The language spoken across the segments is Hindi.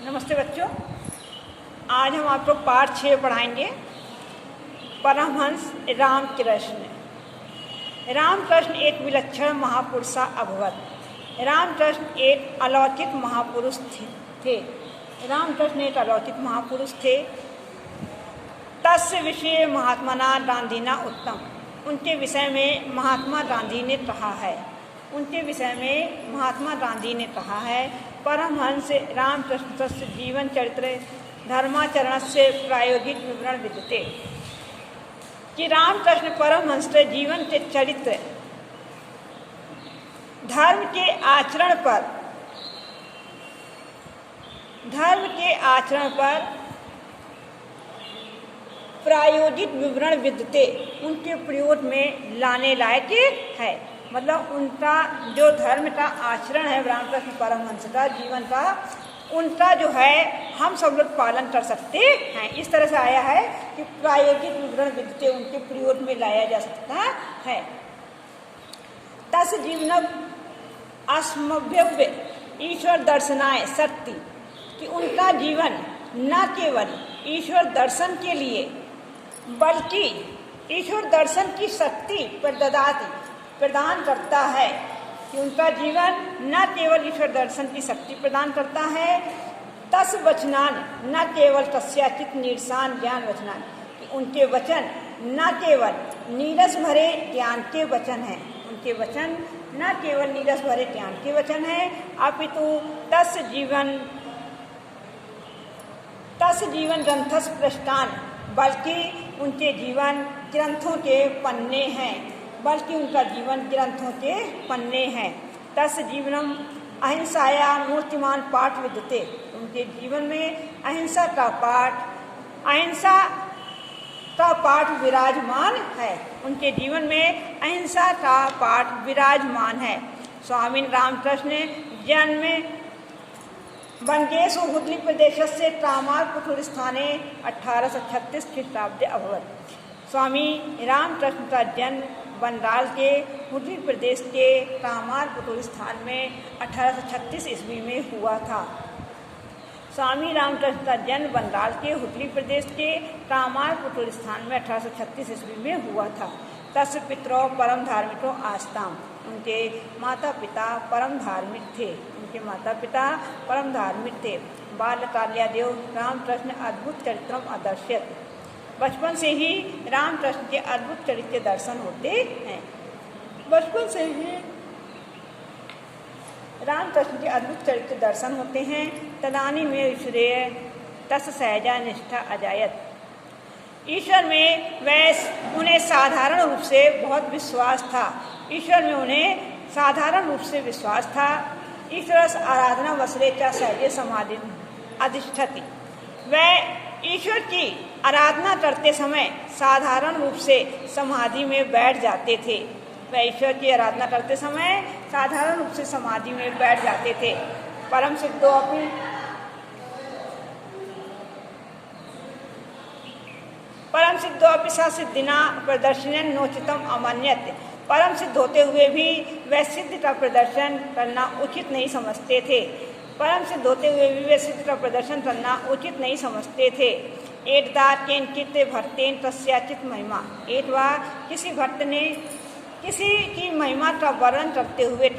नमस्ते बच्चों। आज हम आपको पाठ 6 पढ़ाएंगे। परमहंस रामकृष्ण। रामकृष्ण एक विलक्षण महापुरुषा अभवत। रामकृष्ण एक अलौकिक महापुरुष थे। रामकृष्ण एक अलौकिक महापुरुष थे। तस्य विषय महात्मना गांधीना उत्तम। उनके विषय में महात्मा गांधी ने कहा है। परमहंस रामकृष्ण तस्य जीवन चरित्र धर्माचरण से प्रायोगिक विवरण विद्यते। कि रामकृष्ण परमहंस के जीवन के चरित्र धर्म के आचरण पर प्रायोगिक विवरण विद्यते, उनके प्रयोग में लाने लायक है। मतलब उनका जो धर्म का आचरण है, रामकृष्ण परमहंस का जीवन का, उनका जो है हम सब लोग पालन कर सकते हैं। इस तरह से आया है कि प्रायोगिक विवरण विद्यते, उनके प्रयोग में लाया जा सकता है। तस जीवनम अस्मभ्यव्य ईश्वर दर्शनाय शक्ति। कि उनका जीवन न केवल ईश्वर दर्शन के लिए बल्कि ईश्वर दर्शन की शक्ति प्रदान करता है। कि उनका जीवन न केवल ईश्वर दर्शन की शक्ति प्रदान करता है, तस वचनान न केवल तस्याचित नीरसान ज्ञान वचनान। कि उनके वचन न केवल नीरस भरे ज्ञान के वचन हैं। उनके वचन न केवल नीरस भरे ज्ञान के वचन हैं, अपितु तस जीवन ग्रंथस प्रष्टान। बल्कि उनके जीवन ग्रंथों के पन्ने हैं। तस जीवनम अहिंसाया मूर्तिमान पाठ विद्यते। उनके जीवन में अहिंसा का पाठ विराजमान है। उनके जीवन में अहिंसा का पाठ विराजमान है। स्वामी रामकृष्ण जन्म बंगेश हुगली प्रदेश से कामारपुर स्थाने 1836 ख्रीष्टाब्दे अभवत। स्वामी रामकृष्ण का जन्म बंगाल के हुगली प्रदेश के कामारपुर स्थान में 1836 ईस्वी में हुआ था। स्वामी रामकृष्ण का जन्म बंगाल के हुगली प्रदेश के कामारपुर स्थान में 1836 ईस्वी में हुआ था। तस्य पितरौ परम धार्मिको आस्ताम। उनके माता पिता परम धार्मिक थे। बाल्यकाल्यादेव रामकृष्ण अद्भुत चरित्रम अदर्श्यत। बचपन से ही रामकृष्ण के अद्भुत चरित्र दर्शन होते हैं। तदानी में श्रेय तस सहजा निष्ठा अजायत। ईश्वर में उन्हें साधारण रूप से बहुत विश्वास था। ईश्वर आराधना वसरेचा सहजे समाधि अधिष्ठति। वह ईश्वर की आराधना करते समय साधारण रूप से समाधि में बैठ जाते थे। परम सिद्धोपि स सिद्धिना प्रदर्शन नोचितम अमान्यत। परम सिद्ध होते हुए भी वह सिद्ध का प्रदर्शन करना उचित नहीं समझते थे। एक बार केनचित भक्तेन तस्याचित महिमा। एक बार किसी भक्त ने किसी की महिमा का वर्णन करते हुए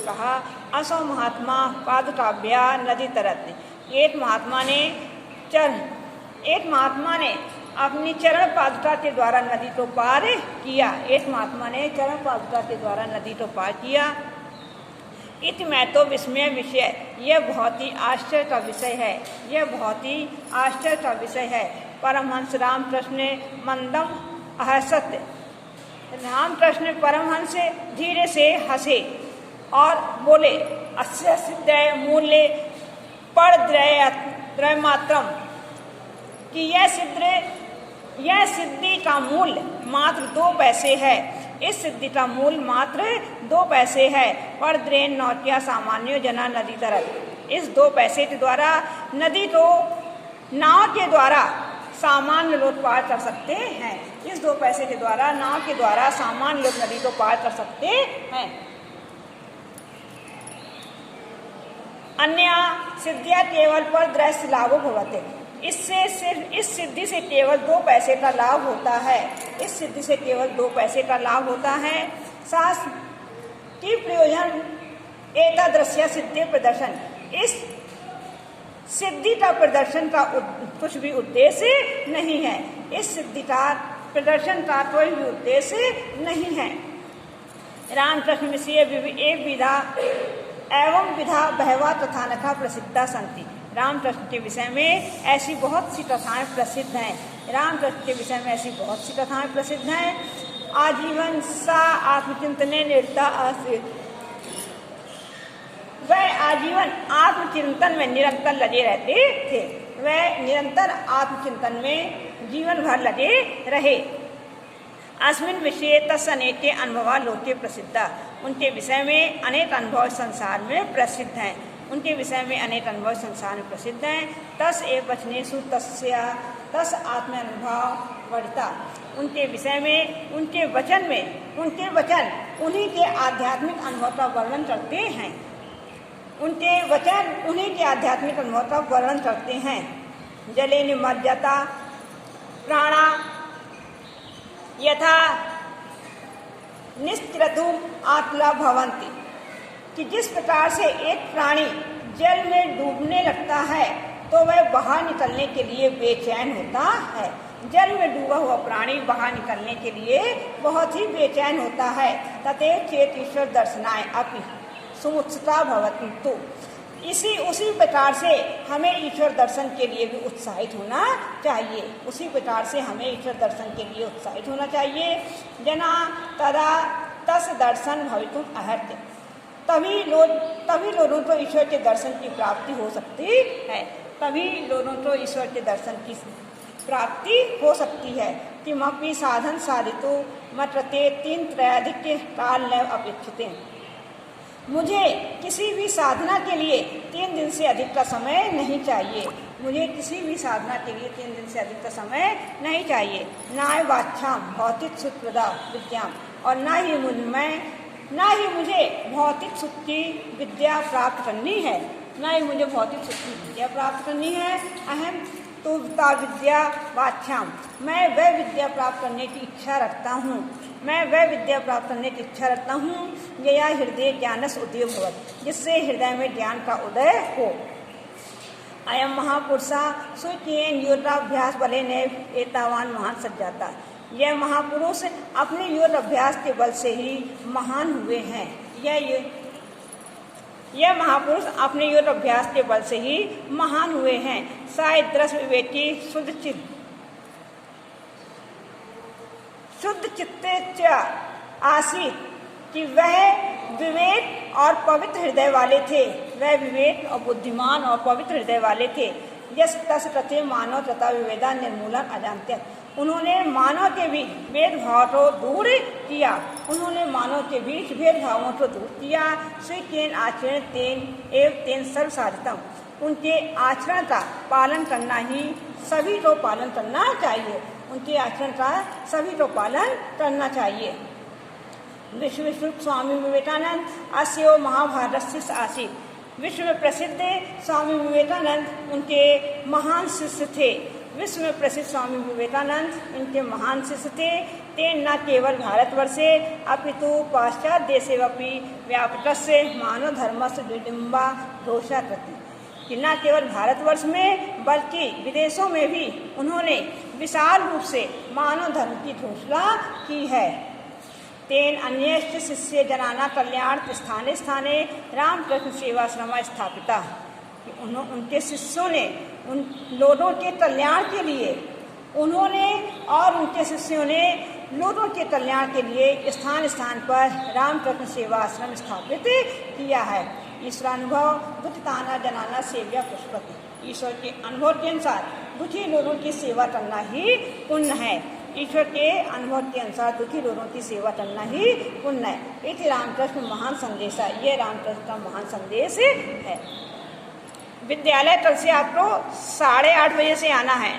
कहा, असो महात्मा पादुकाभ्या नदी तरत। एक महात्मा ने अपनी चरण पादुका के द्वारा नदी को पार किया। इति में तो विस्मय विषय। यह बहुत ही आश्चर्य का विषय है। परमहंस रामकृष्ण मंदम अहसत। परमहंस धीरे से हंसे और बोले, अस्य सिद्धय मूल्य परद्रय मात्रम। कि यह सिद्धि का मूल्य मात्र 2 पैसे है। इस सिद्धि का मूल मात्र 2 पैसे है। पर द्रेन नौटिया सामान्य जना नदी तरत। इस 2 पैसे के द्वारा नाव के द्वारा सामान्य लोग पार कर सकते हैं। नाव के द्वारा सामान्य लोग नदी को पार कर सकते हैं। अन्या सिद्धिया केवल पर दृश्य लाभो भवते। इससे सिर्फ इस सिद्धि से केवल 2 पैसे का लाभ होता है। इस सिद्धि से केवल 2 पैसे का लाभ होता है। शास्त्र की प्रयोजन एतादृश्य सिद्धि प्रदर्शन, इस सिद्धि का प्रदर्शन का कुछ भी उद्देश्य नहीं है। इस सिद्धि का प्रदर्शन का कोई भी उद्देश्य नहीं है। रामकृष्ण विषय एक विधा एवं विधा बहवा तथा नथा प्रसिद्धा संति। रामकृष्ण के विषय में ऐसी बहुत सी कथाएं प्रसिद्ध हैं। रामकृष्ण के विषय में ऐसी बहुत सी कथाएं प्रसिद्ध हैं। आजीवन सा आत्मचिंतने निरता आश्रित, वह आजीवन आत्मचिंतन में निरंतर लगे रहते थे। वह निरंतर आत्मचिंतन में जीवन भर लगे रहे। अस्मिन विषय तस्नेके अनुभवा लोके प्रसिद्धा, उनके विषय में अनेक अनुभव संसार में प्रसिद्ध हैं। उनके विषय में अनेक अनुभव संसार में प्रसिद्ध हैं। तस एक वचनेषु तस्या तस आत्म अनुभव वर्ता, उनके विषय में उनके वचन उन्हीं के आध्यात्मिक अनुभव का वर्णन करते हैं। उनके वचन उन्हीं के आध्यात्मिक अनुभव का वर्णन करते हैं। जले निमज्जता प्राणा यथा निस्त्रतुम आत्ला भवन्ति, कि जिस प्रकार से एक प्राणी जल में डूबने लगता है तो वह बाहर निकलने के लिए बेचैन होता है। जल में डूबा हुआ प्राणी बाहर निकलने के लिए बहुत ही बेचैन होता है। तथैव चेत ईश्वर दर्शनाय अपि सुमुत्सुका भवति, तो उसी प्रकार से हमें ईश्वर दर्शन के लिए भी उत्साहित होना चाहिए। उसी प्रकार से हमें ईश्वर दर्शन के लिए उत्साहित होना चाहिए। जना तदा तस दर्शन भवितुम अर्हति, तभी लोगों को ईश्वर के दर्शन की प्राप्ति हो सकती है। तभी लोगों को ईश्वर के दर्शन की प्राप्ति हो सकती है। किमपि साधन साधितो मत्रते 3 त्रयाधिक काल न अपेक्षिते, मुझे किसी भी साधना के लिए 3 दिन से अधिक का समय नहीं चाहिए। मुझे किसी भी साधना के लिए 3 दिन से अधिक का समय नहीं चाहिए। नाय वाच्छाम भौतिक सुखप्रदा विद्याम, और ना ही मुझे भौतिक सुख की विद्या प्राप्त करनी है। ना ही मुझे भौतिक सुख की विद्या प्राप्त करनी है। अहम तो विद्या वाच्छाम, मैं वह विद्या प्राप्त करने की इच्छा रखता हूँ। मैं वह विद्या प्राप्त करने की इच्छा रखता हूँ यया हृदय ज्ञानस उदय भवत, जिससे हृदय में ज्ञान का उदय हो। अयम महापुरुषा सुचेन योगाभ्यास बले ने एतावान महान सज्जाता, यह महापुरुष अपने योग अभ्यास के बल से ही महान हुए हैं। यह महापुरुष अपने योग अभ्यास के बल से ही महान हुए हैं। शायद दृश्य विवेकी शुद्ध चित्ते आसीत, कि वह विवेक और पवित्र हृदय वाले थे। वह विवेक और बुद्धिमान और पवित्र हृदय वाले थे। यस तस कथे मानव तथा विवेदा निर्मूलन अजान्त्य, उन्होंने मानव के बीच भेदभाव को दूर किया। उन्होंने मानव के बीच भेदभावों को दूर किया। स्वीकेन आचरण तेन सर्व साधितम, उनके आचरण का पालन करना ही सभी को पालन करना चाहिए। उनके आचरण का सभी को पालन करना चाहिए। विश्व स्वामी विवेकानंद अस्यो महाभारत आसीत, विश्व में प्रसिद्ध स्वामी विवेकानंद उनके महान शिष्य थे। विश्व में प्रसिद्ध स्वामी विवेकानंद इनके महान शिष्य थे। ते न केवल भारतवर्षे अपितु पाश्चात्य देशेवपि व्यापकस्य मानव धर्मस्य विडिम्बा घोषा कृति, कि न केवल भारतवर्ष में बल्कि विदेशों में भी उन्होंने विशाल रूप से मानव धर्म की घोषणा की है। तेन अन्यश्च शिष्य जनाना कल्याण स्थाने स्थाने रामकृष्ण सेवाश्रम स्थापिता, उनके शिष्यों ने उन लोगों के कल्याण के लिए उन्होंने और उनके शिष्यों ने लोगों के कल्याण के लिए स्थान स्थान पर रामकृष्ण सेवा आश्रम स्थापित किया है। ईश्वरानुभव बुद्धिताना जनाना सेव्या पुष्पति, ईश्वर के अनुभव के अनुसार दुखी लोगों की सेवा करना ही पुण्य है। ईश्वर के अनुभव के अनुसार दुखी लोगों की सेवा करना ही पुण्य है। इति रामकृष्ण महान संदेश है, ये रामकृष्ण का महान संदेश है। विद्यालय कल से आपको 8:30 बजे से आना है।